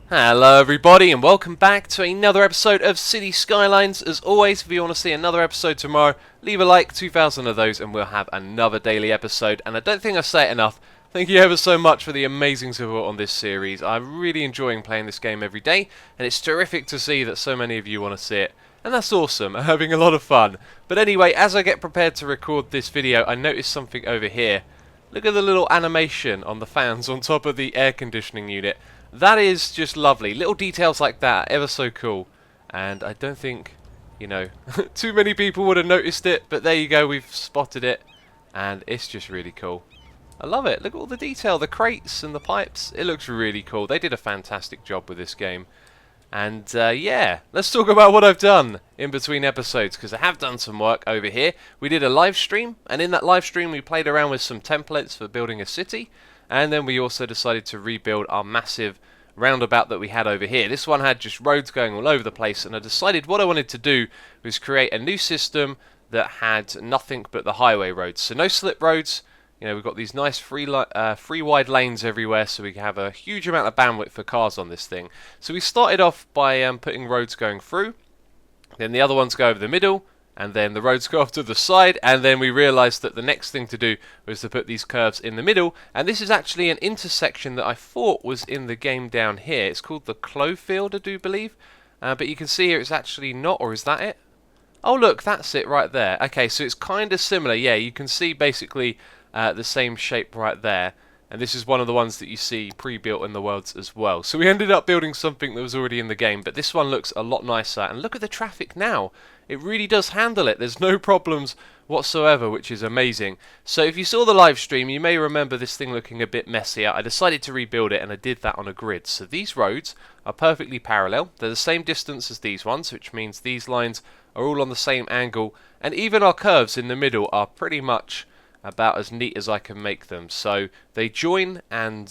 Hello everybody and welcome back to another episode of City Skylines. As always, if you want to see another episode tomorrow, leave a like, 2,000 of those and we'll have another daily episode. And I don't think I say it enough, thank you ever so much for the amazing support on this series. I'm really enjoying playing this game every day and it's terrific to see that so many of you want to see it. And that's awesome, I'm having a lot of fun. But anyway, as I get prepared to record this video, I noticed something over here. Look at the little animation on the fans on top of the air conditioning unit. That is just lovely. Little details like that, ever so cool. And I don't think, too many people would have noticed it, but there you go, we've spotted it. And it's just really cool. I love it. Look at all the detail, the crates and the pipes. It looks really cool. They did a fantastic job with this game. And yeah, let's talk about what I've done in between episodes, because I have done some work over here. We did a live stream, and in that live stream we played around with some templates for building a city. And then we also decided to rebuild our massive roundabout that we had over here. This one had just roads going all over the place, and I decided what I wanted to do was create a new system that had nothing but the highway roads. So no slip roads. We've got these nice free wide lanes everywhere, so we can have a huge amount of bandwidth for cars on this thing. So we started off by putting roads going through, then the other ones go over the middle, and then the roads go off to the side, and then we realised that the next thing to do was to put these curves in the middle. And this is actually an intersection that I thought was in the game down here. It's called the Clove Field, I do believe. But you can see here it's actually not, or is that it? Oh look, that's it right there. Okay, so it's kind of similar. Yeah, you can see basically the same shape right there. And this is one of the ones that you see pre-built in the worlds as well. So we ended up building something that was already in the game, but this one looks a lot nicer. And look at the traffic now. It really does handle it. There's no problems whatsoever, which is amazing. So if you saw the live stream, you may remember this thing looking a bit messier. I decided to rebuild it, and I did that on a grid. So these roads are perfectly parallel. They're the same distance as these ones, which means these lines are all on the same angle. And even our curves in the middle are pretty much about as neat as I can make them. So they join and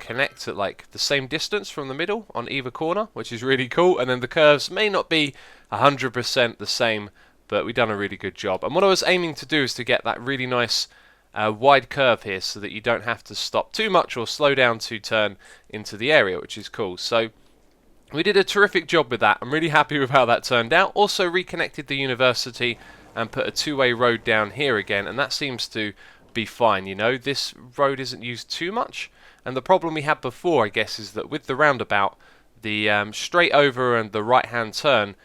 connect at like the same distance from the middle on either corner, which is really cool. And then the curves may not be 100% the same, but we've done a really good job. And what I was aiming to do is to get that really nice wide curve here, so that you don't have to stop too much or slow down to turn into the area, which is cool. So we did a terrific job with that. I'm really happy with how that turned out. Also reconnected the university and put a two-way road down here again, and that seems to be fine. This road isn't used too much, and the problem we had before, I guess, is that with the roundabout, the straight over and the right-hand turn,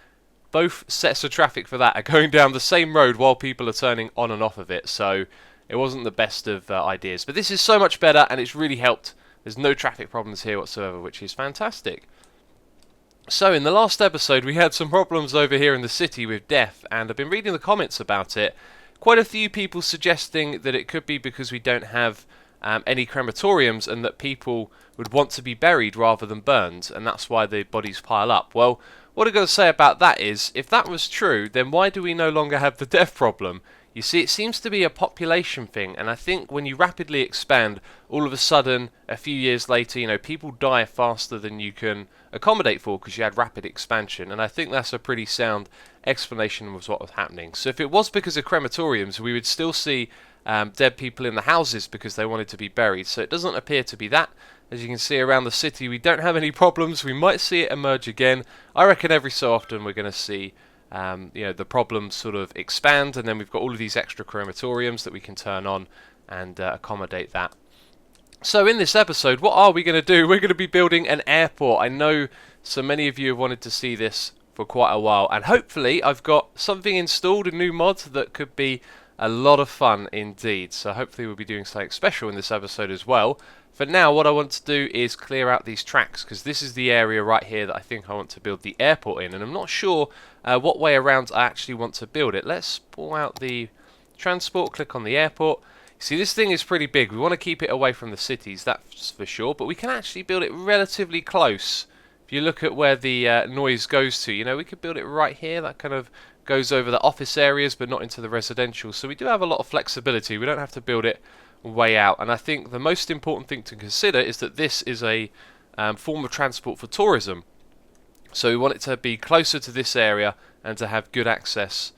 both sets of traffic for that are going down the same road while people are turning on and off of it, so it wasn't the best of ideas. But this is so much better, and it's really helped. There's no traffic problems here whatsoever, which is fantastic. So in the last episode we had some problems over here in the city with death, and I've been reading the comments about it. Quite a few people suggesting that it could be because we don't have any crematoriums, and that people would want to be buried rather than burned, and that's why the bodies pile up. Well, what I've got to say about that is, if that was true, then why do we no longer have the death problem? You see, it seems to be a population thing, and I think when you rapidly expand, all of a sudden, a few years later, people die faster than you can accommodate for, because you had rapid expansion, and I think that's a pretty sound explanation of what was happening. So if it was because of crematoriums, we would still see dead people in the houses because they wanted to be buried. So it doesn't appear to be that. As you can see around the city, we don't have any problems. We might see it emerge again. I reckon every so often we're going to see the problems sort of expand, and then we've got all of these extra crematoriums that we can turn on and accommodate that. So in this episode, what are we going to do? We're going to be building an airport. I know so many of you have wanted to see this for quite a while, and hopefully I've got something installed, a new mod that could be a lot of fun indeed. So hopefully we'll be doing something special in this episode as well. For now, what I want to do is clear out these tracks, because this is the area right here that I think I want to build the airport in, and I'm not sure what way around I actually want to build it. Let's pull out the transport, click on the airport. See, this thing is pretty big. We want to keep it away from the cities, that's for sure, but we can actually build it relatively close. If you look at where the noise goes to, we could build it right here. That kind of goes over the office areas, but not into the residential. So we do have a lot of flexibility. We don't have to build it way out. And I think the most important thing to consider is that this is a form of transport for tourism. So we want it to be closer to this area and to have good access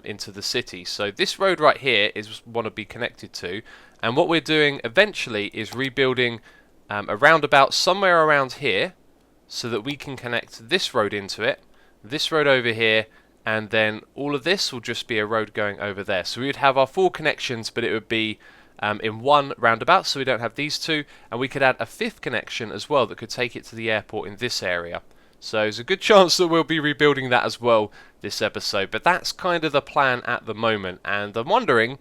into the city. So this road right here is want to be connected to, and what we're doing eventually is rebuilding a roundabout somewhere around here, so that we can connect this road into it, this road over here, and then all of this will just be a road going over there. So we would have our 4 connections, but it would be in one roundabout, so we don't have these 2, and we could add a 5th connection as well that could take it to the airport in this area. So there's a good chance that we'll be rebuilding that as well this episode, but that's kind of the plan at the moment. And I'm wondering,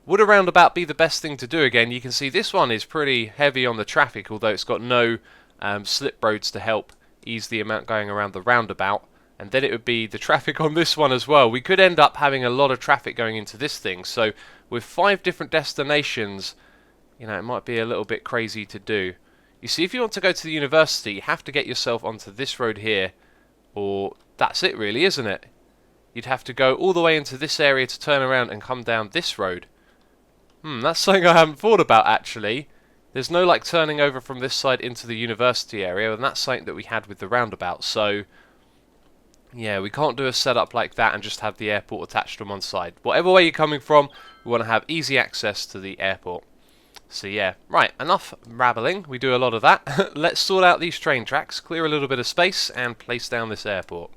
would a roundabout be the best thing to do again? You can see this one is pretty heavy on the traffic, although it's got no slip roads to help ease the amount going around the roundabout. And then it would be the traffic on this one as well. We could end up having a lot of traffic going into this thing. So with 5 different destinations, you know, it might be a little bit crazy to do. You see, if you want to go to the university, you have to get yourself onto this road here, or that's it really, isn't it? You'd have to go all the way into this area to turn around and come down this road. That's something I haven't thought about actually. There's no like turning over from this side into the university area, and that's something that we had with the roundabout. So yeah, we can't do a setup like that and just have the airport attached on one side. Whatever way you're coming from, we want to have easy access to the airport. So yeah, right, enough rabbling. We do a lot of that. Let's sort out these train tracks, clear a little bit of space, and place down this airport.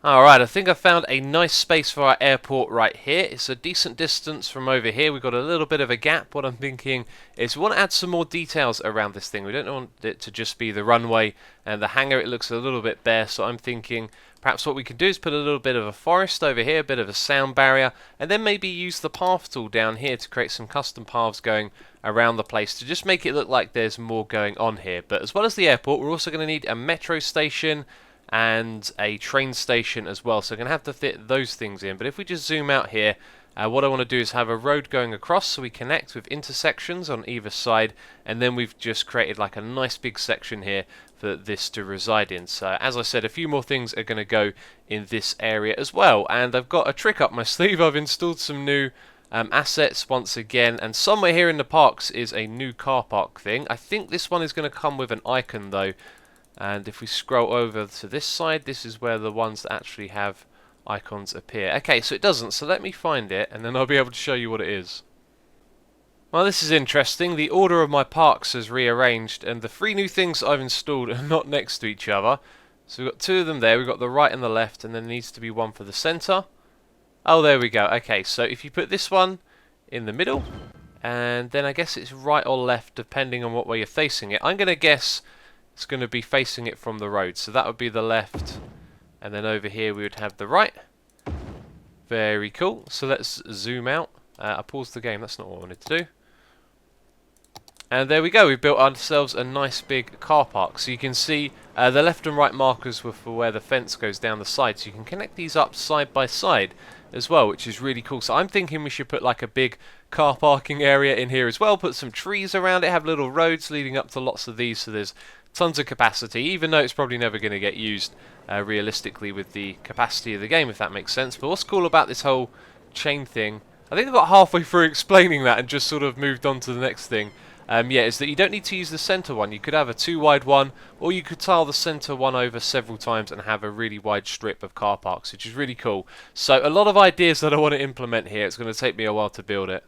Alright, I think I found a nice space for our airport right here. It's a decent distance from over here. We've got a little bit of a gap. What I'm thinking is we want to add some more details around this thing. We don't want it to just be the runway and the hangar. It looks a little bit bare, so I'm thinking perhaps what we can do is put a little bit of a forest over here, a bit of a sound barrier, and then maybe use the path tool down here to create some custom paths going around the place to just make it look like there's more going on here. But as well as the airport, we're also going to need a metro station and a train station as well, so I'm going to have to fit those things in. But if we just zoom out here, what I want to do is have a road going across so we connect with intersections on either side, and then we've just created like a nice big section here for this to reside in. So as I said, a few more things are going to go in this area as well, and I've got a trick up my sleeve. I've installed some new assets once again, and somewhere here in the parks is a new car park thing. I think this one is going to come with an icon though. And if we scroll over to this side, this is where the ones that actually have icons appear. Okay, so it doesn't, so let me find it, and then I'll be able to show you what it is. Well, this is interesting. The order of my parks has rearranged, and the 3 new things I've installed are not next to each other. So we've got 2 of them there, we've got the right and the left, and then there needs to be one for the centre. Oh, there we go. Okay, so if you put this one in the middle, and then I guess it's right or left, depending on what way you're facing it. I'm going to guess it's going to be facing it from the road, so that would be the left, and then over here we would have the right. Very cool. So let's zoom out. I paused the game, that's not what I wanted to do. And there we go, we've built ourselves a nice big car park. So you can see the left and right markers were for where the fence goes down the side, so you can connect these up side by side as well, which is really cool. So I'm thinking we should put like a big car parking area in here as well, put some trees around it, have little roads leading up to lots of these, so there's tons of capacity, even though it's probably never going to get used realistically with the capacity of the game, if that makes sense. But what's cool about this whole chain thing, I think I got halfway through explaining that and just sort of moved on to the next thing, yeah, is that you don't need to use the center one. You could have a 2 wide one, or you could tile the center one over several times and have a really wide strip of car parks, which is really cool. So a lot of ideas that I want to implement here. It's going to take me a while to build it.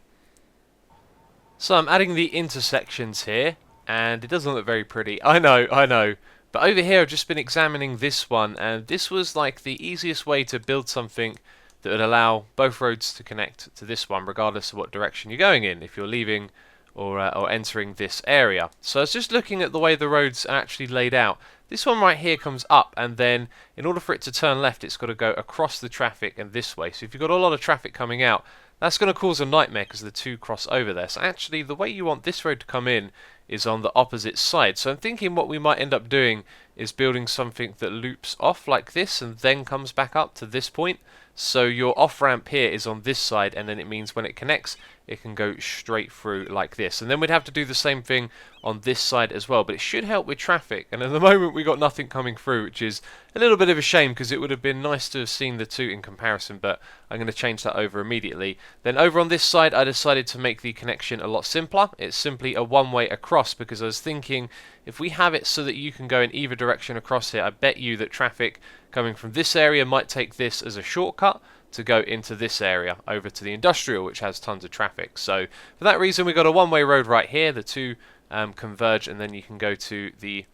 So I'm adding the intersections here, and it doesn't look very pretty. I know. But over here I've just been examining this one, and this was like the easiest way to build something that would allow both roads to connect to this one, regardless of what direction you're going in, if you're leaving or entering this area. So I was just looking at the way the roads are actually laid out. This one right here comes up, and then in order for it to turn left, it's got to go across the traffic and this way. So if you've got a lot of traffic coming out, that's going to cause a nightmare because the 2 cross over there. So actually, the way you want this road to come in is on the opposite side. So I'm thinking what we might end up doing is building something that loops off like this and then comes back up to this point. So your off-ramp here is on this side, and then it means when it connects, it can go straight through like this. And then we'd have to do the same thing on this side as well, but it should help with traffic. And at the moment we got nothing coming through, which is a little bit of a shame because it would have been nice to have seen the 2 in comparison, but I'm going to change that over immediately. Then over on this side, I decided to make the connection a lot simpler. It's simply a one-way across, because I was thinking if we have it so that you can go in either direction across here, I bet you that traffic coming from this area might take this as a shortcut to go into this area over to the industrial, which has tons of traffic. So for that reason, we've got a one-way road right here. The 2 converge, and then you can go to the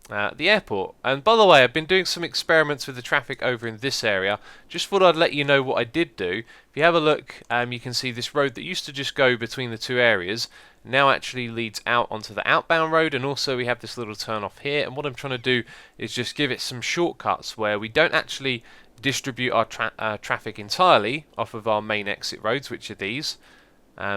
the airport. And by the way, I've been doing some experiments with the traffic over in this area. Just thought I'd let you know what I did do. If you have a look, you can see this road that used to just go between the two areas now actually leads out onto the outbound road, and also we have this little turn off here. And what I'm trying to do is just give it some shortcuts where we don't actually distribute our traffic entirely off of our main exit roads, which are these.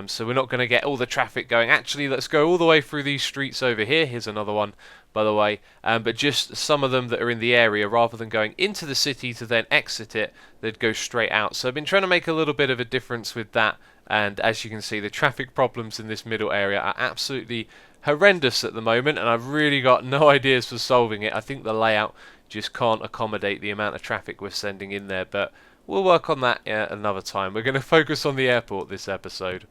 So we're not going to get all the traffic going. Actually, let's go all the way through these streets over here. Here's another one, by the way. But just some of them that are in the area, rather than going into the city to then exit it, they'd go straight out. So I've been trying to make a little bit of a difference with that. And as you can see, the traffic problems in this middle area are absolutely horrendous at the moment. And I've really got no ideas for solving it. I think the layout just can't accommodate the amount of traffic we're sending in there. But we'll work on that another time. We're going to focus on the airport this episode.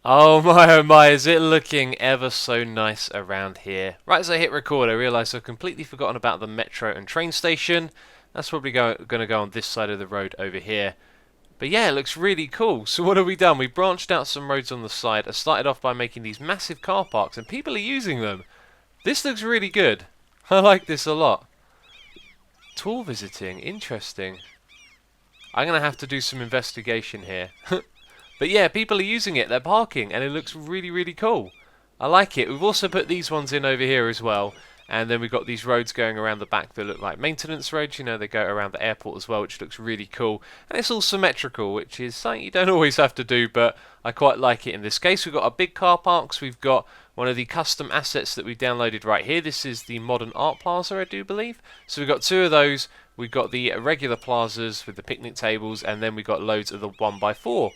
Oh my, is it looking ever so nice around here. Right as I hit record, I realised I've completely forgotten about the metro and train station. That's probably going to go on this side of the road over here. But yeah, it looks really cool. So what have we done? We branched out some roads on the side. I started off by making these massive car parks, and people are using them. This looks really good. I like this a lot. Tour visiting, interesting. I'm going to have to do some investigation here. But yeah, people are using it, they're parking, and it looks really, really cool. I like it. We've also put these ones in over here as well, and then we've got these roads going around the back that look like maintenance roads. You know, they go around the airport as well, which looks really cool. And it's all symmetrical, which is something you don't always have to do, but I quite like it in this case. We've got our big car parks. We've got one of the custom assets that we've downloaded right here. This is the Modern Art Plaza, I do believe. So we've got two of those. We've got the regular plazas with the picnic tables, and then we've got loads of the 1x4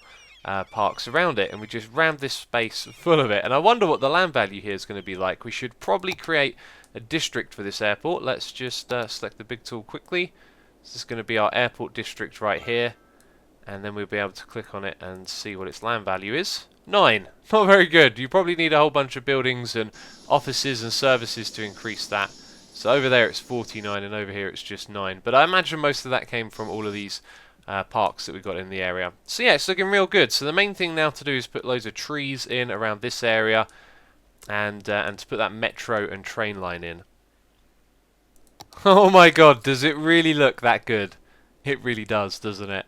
parks around it, and we just rammed this space full of it. And I wonder what the land value here is going to be like. We should probably create a district for this airport. Let's just select the big tool quickly. This is going to be our airport district right here, and then we'll be able to click on it and see what its land value is. 9. Not very good. You probably need a whole bunch of buildings and offices and services to increase that. So over there it's 49, and over here it's just 9. But I imagine most of that came from all of these parks that we've got in the area. So yeah, it's looking real good. So the main thing now to do is put loads of trees in around this area, and to put that metro and train line in. Oh my god, does it really look that good? It really does, doesn't it?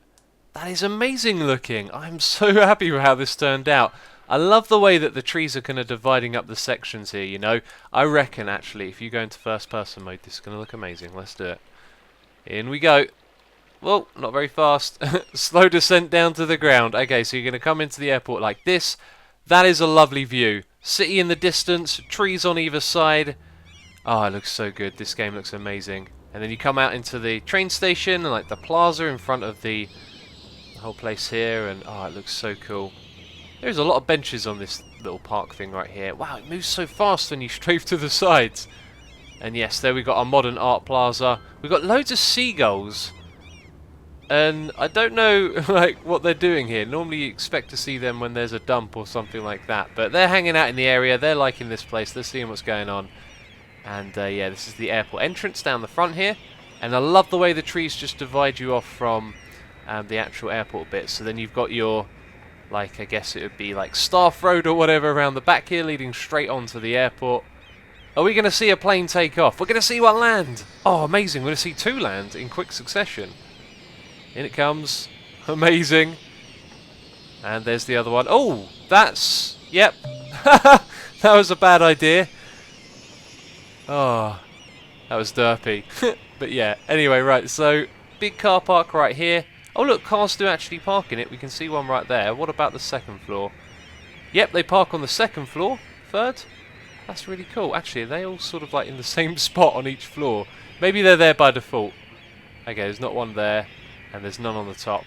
That is amazing looking. I'm so happy with how this turned out. I love the way that the trees are kind of dividing up the sections here, you know. I reckon actually if you go into first person mode, this is going to look amazing. Let's do it. In we go. Well, not very fast. Slow descent down to the ground. Okay, so you're going to come into the airport like this. That is a lovely view. City in the distance, trees on either side. Oh, it looks so good. This game looks amazing. And then you come out into the train station and like the plaza in front of the whole place here, and oh, it looks so cool. There's a lot of benches on this little park thing right here. Wow, it moves so fast when you strafe to the sides. And yes, there we got our modern art plaza. We've got loads of seagulls. And I don't know like what they're doing here. Normally you expect to see them when there's a dump or something like that. But they're hanging out in the area. They're liking this place. They're seeing what's going on. And yeah, this is the airport entrance down the front here. And I love the way the trees just divide you off from the actual airport bit. So then you've got your, like, I guess it would be like Staff Road or whatever around the back here, leading straight onto the airport. Are we going to see a plane take off? We're going to see one land. Oh, amazing. We're going to see two land in quick succession. In it comes. Amazing. And there's the other one. Oh, that's... Yep. That was a bad idea. Oh, that was derpy. But yeah, anyway, right, so big car park right here. Oh look, cars do actually park in it. We can see one right there. What about the second floor? Yep, they park on the second floor. Third? That's really cool. Actually, are they all sort of like in the same spot on each floor? Maybe they're there by default. Okay, there's not one there, and there's none on the top.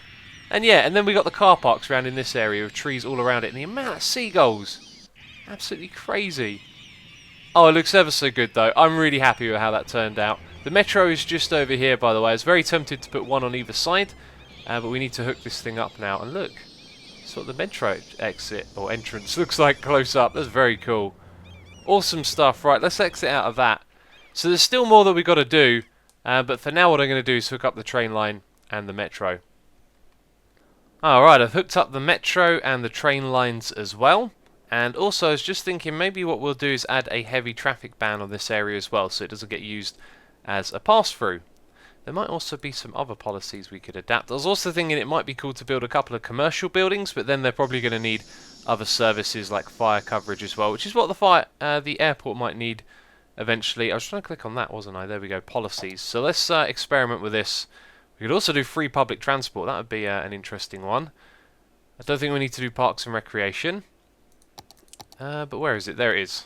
And yeah, and then we got the car parks around in this area with trees all around it, and the amount of seagulls. Absolutely crazy. Oh, it looks ever so good though. I'm really happy with how that turned out. The metro is just over here, by the way. I was very tempted to put one on either side, but we need to hook this thing up now. And look, that's what the metro exit or entrance looks like close up. That's very cool. Awesome stuff. Right, let's exit out of that. So there's still more that we've got to do, but for now what I'm going to do is hook up the train line and the metro. Alright, I've hooked up the metro and the train lines as well. And also I was just thinking maybe what we'll do is add a heavy traffic ban on this area as well, so it doesn't get used as a pass-through. There might also be some other policies we could adapt. I was also thinking it might be cool to build a couple of commercial buildings, but then they're probably going to need other services like fire coverage as well, which is what the airport might need eventually. I was trying to click on that, wasn't I? There we go, policies. So let's experiment with this. We could also do free public transport. That would be an interesting one. I don't think we need to do parks and recreation. But where is it? There it is.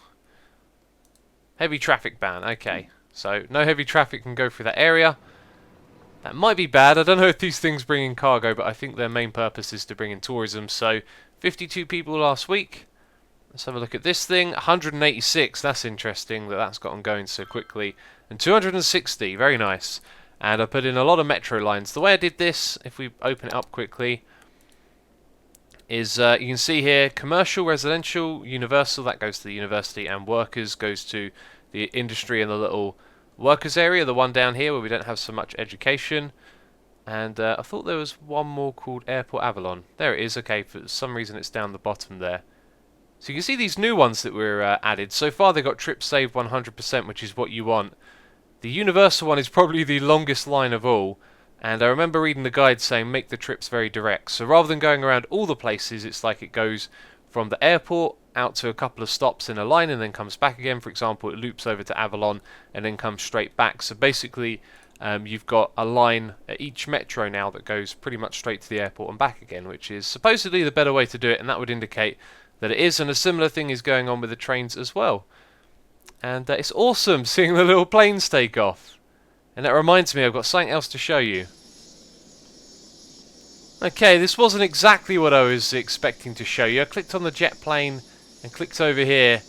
Heavy traffic ban. Okay. So no heavy traffic can go through that area. That might be bad. I don't know if these things bring in cargo, but I think their main purpose is to bring in tourism. So 52 people last week. Let's have a look at this thing. 186. That's interesting that that's gotten going so quickly. And 260. Very nice. And I put in a lot of metro lines. The way I did this, if we open it up quickly, is you can see here commercial, residential, universal, that goes to the university, and workers goes to the industry and the little workers area, the one down here where we don't have so much education. And I thought there was one more called Airport Avalon. There it is. Okay, for some reason it's down the bottom there. So you can see these new ones that were added. So far they got trip saved 100%, which is what you want. The universal one is probably the longest line of all. And I remember reading the guide saying make the trips very direct. So rather than going around all the places, it's like it goes from the airport out to a couple of stops in a line and then comes back again. For example, it loops over to Avalon and then comes straight back. So basically, you've got a line at each metro now that goes pretty much straight to the airport and back again, which is supposedly the better way to do it, and that would indicate that it is. And a similar thing is going on with the trains as well. And it's awesome seeing the little planes take off. And that reminds me, I've got something else to show you. Okay, this wasn't exactly what I was expecting to show you. I clicked on the jet plane and clicked over here,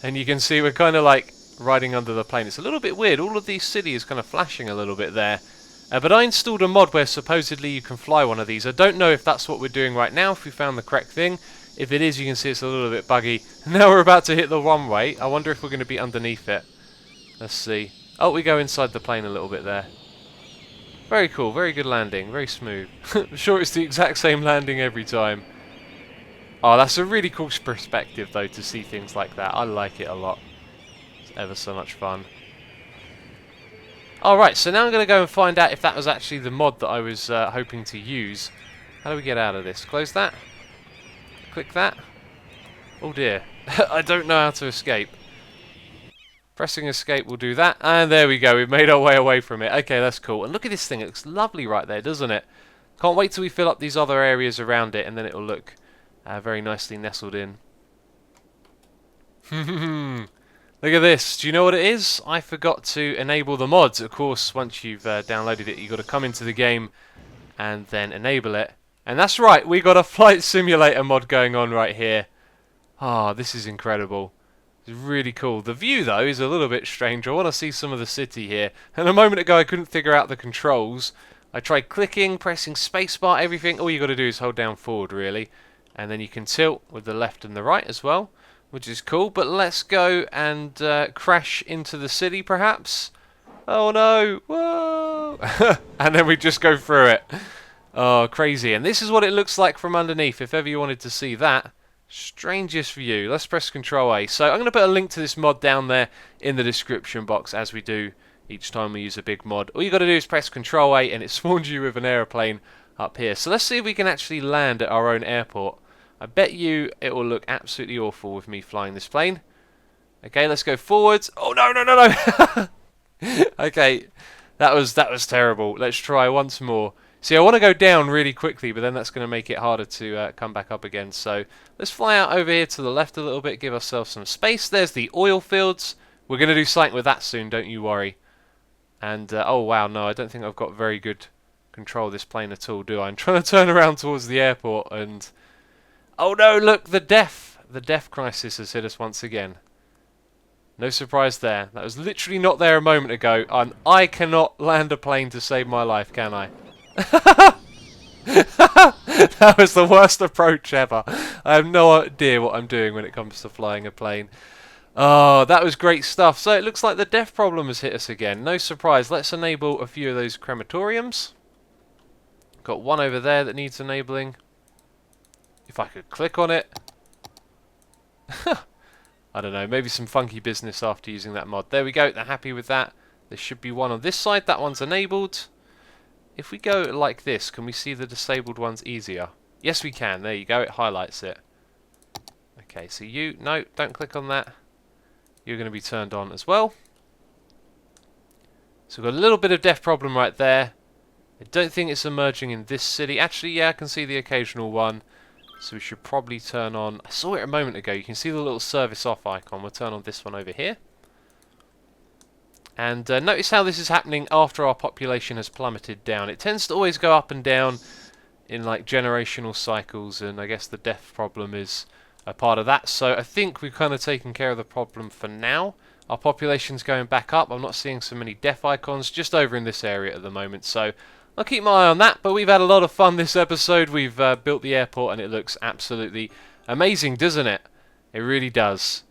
and you can see we're kind of like riding under the plane. It's a little bit weird. All of these cities kind of flashing a little bit there. But I installed a mod where supposedly you can fly one of these. I don't know if that's what we're doing right now, if we found the correct thing. If it is, you can see it's a little bit buggy. Now we're about to hit the runway. I wonder if we're going to be underneath it. Let's see. Oh, we go inside the plane a little bit there. Very cool, very good landing, very smooth. I'm sure it's the exact same landing every time. Oh, that's a really cool perspective though to see things like that. I like it a lot. It's ever so much fun. Alright, so now I'm going to go and find out if that was actually the mod that I was hoping to use. How do we get out of this? Close that. Click that. Oh dear. I don't know how to escape. Pressing escape will do that, and there we go, we've made our way away from it. Okay, that's cool. And look at this thing, it looks lovely right there, doesn't it? Can't wait till we fill up these other areas around it, and then it'll look very nicely nestled in. Look at this. Do you know what it is? I forgot to enable the mods. Of course, once you've downloaded it, you've got to come into the game and then enable it. And that's right, we got a flight simulator mod going on right here. Ah, this is incredible. It's really cool. The view, though, is a little bit strange. I want to see some of the city here. And a moment ago, I couldn't figure out the controls. I tried clicking, pressing spacebar, everything. All you got to do is hold down forward, really. And then you can tilt with the left and the right as well, which is cool. But let's go and crash into the city, perhaps. Oh, no. Whoa. And then we just go through it. Oh, crazy. And this is what it looks like from underneath, if ever you wanted to see that. Strangest view. Let's press Control A. So I'm going to put a link to this mod down there in the description box, as we do each time we use a big mod. All you got to do is press Control A and it spawns you with an aeroplane up here. So let's see if we can actually land at our own airport. I bet you it will look absolutely awful with me flying this plane. Okay, let's go forwards. Oh no, no, no, no. Okay, that was terrible. Let's try once more. See, I want to go down really quickly, but then that's going to make it harder to come back up again. So let's fly out over here to the left a little bit, give ourselves some space. There's the oil fields. We're going to do something with that soon, don't you worry. And, oh wow, no, I don't think I've got very good control of this plane at all, do I? I'm trying to turn around towards the airport and... Oh no, look, the death crisis has hit us once again. No surprise there. That was literally not there a moment ago, and I cannot land a plane to save my life, can I? That was the worst approach ever. I have no idea what I'm doing when it comes to flying a plane. Oh, that was great stuff. So it looks like the death problem has hit us again. No surprise. Let's enable a few of those crematoriums. Got one over there that needs enabling. If I could click on it. I don't know, maybe some funky business after using that mod. There we go, they're happy with that. There should be one on this side, that one's enabled. If we go like this, can we see the disabled ones easier? Yes we can, there you go, it highlights it. Okay, so you, no, don't click on that. You're going to be turned on as well. So we've got a little bit of depth problem right there. I don't think it's emerging in this city. Actually, yeah, I can see the occasional one. So we should probably turn on... I saw it a moment ago. You can see the little service off icon. We'll turn on this one over here. And notice how this is happening after our population has plummeted down. It tends to always go up and down in like generational cycles, and I guess the death problem is a part of that. So I think we've kind of taken care of the problem for now. Our population's going back up. I'm not seeing so many death icons just over in this area at the moment. So I'll keep my eye on that, but we've had a lot of fun this episode. We've built the airport and it looks absolutely amazing, doesn't it? It really does.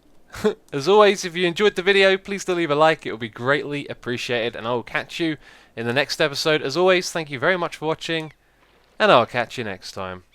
As always, if you enjoyed the video, please do leave a like. It will be greatly appreciated, and I will catch you in the next episode. As always, thank you very much for watching, and I'll catch you next time.